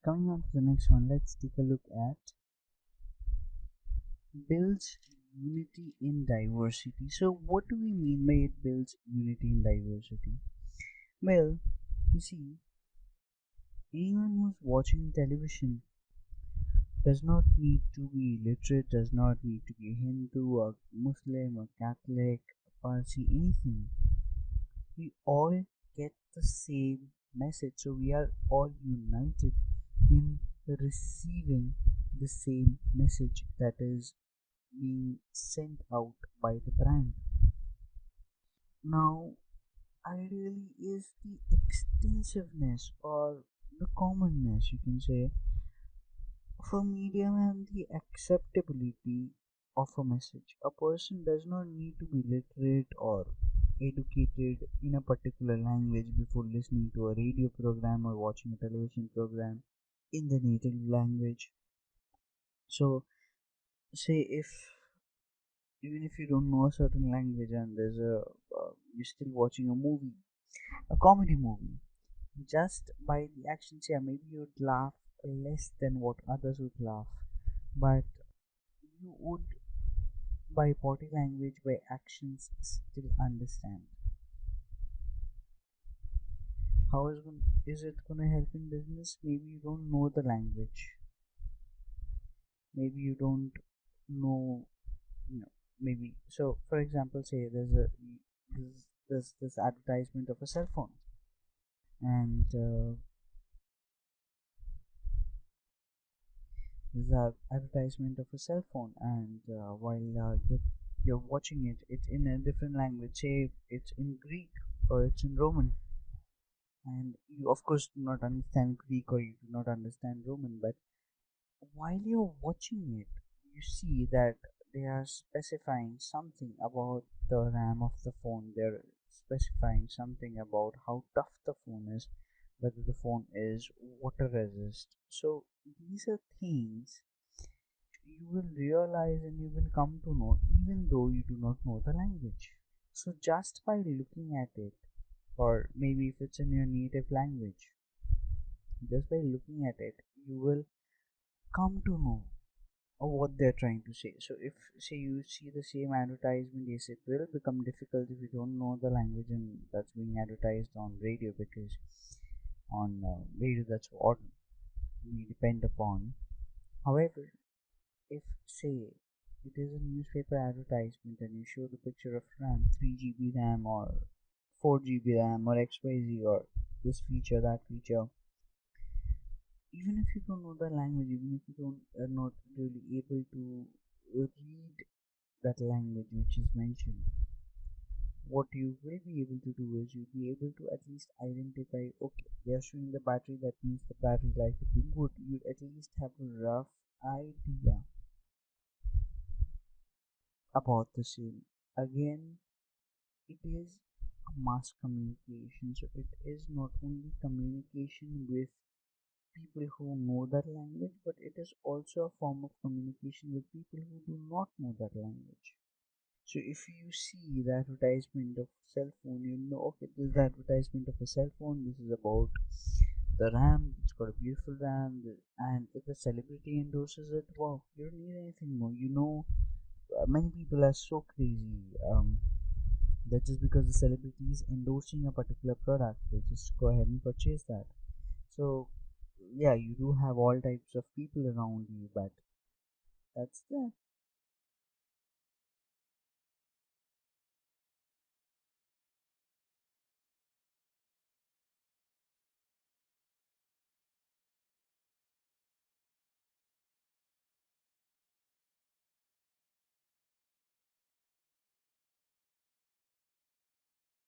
Coming on to the next one, let's take a look at builds unity in diversity. So, what do we mean by it builds unity in diversity? Well, you see, anyone who's watching television does not need to be literate, does not need to be Hindu or Muslim or Catholic, Parsi, anything. We all get the same message, so we are all united in receiving the same message that is being sent out by the brand. Now, ideally is the extensiveness or the commonness, you can say, for medium and the acceptability of a message. A person does not need to be literate or educated in a particular language before listening to a radio program or watching a television program in the native language. So, say if even if you don't know a certain language and you're still watching a movie, a comedy movie, just by the actions, yeah, maybe you'd laugh less than what others would laugh, but you would, by body language, by actions, still understand. How is it gonna help in business? Maybe you don't know the language. Maybe you don't know, you know, maybe. So, for example, say there's this advertisement of a cell phone, and there's an advertisement of a cell phone, and while you're watching it, it's in a different language. Say it's in Greek or it's in Roman, and you of course do not understand Greek or you do not understand Roman, but while you're watching it, you see that they are specifying something about the RAM of the phone. They're specifying something about how tough the phone is, whether the phone is water resist. So these are things you will realize and you will come to know even though you do not know the language. So just by looking at it, or maybe if it's in your native language, just by looking at it, you will come to know what they're trying to say. So if say you see the same advertisement, yes, it will become difficult if you don't know the language and that's being advertised on radio, because on radio that's what we depend upon. However, if say it is a newspaper advertisement and you show the picture of RAM, 3 GB RAM or 4 GB RAM or XYZ or this feature, that feature, even if you don't know the language, even if you don't are not really able to read that language which is mentioned, what you will be able to do is you'll be able to at least identify, okay, they are showing the battery, that means the battery life will be good. You at least have a rough idea about the same. Again, it is a mass communication, so it is not only communication with people who know that language, but it is also a form of communication with people who do not know that language. So if you see the advertisement of cell phone, you know, okay, this is the advertisement of a cell phone. This is about the RAM. It's got a beautiful RAM, and if a celebrity endorses it, wow, you don't need anything more. You know, many people are so crazy that just because the celebrity is endorsing a particular product, they just go ahead and purchase that. So yeah, you do have all types of people around you, but that's that.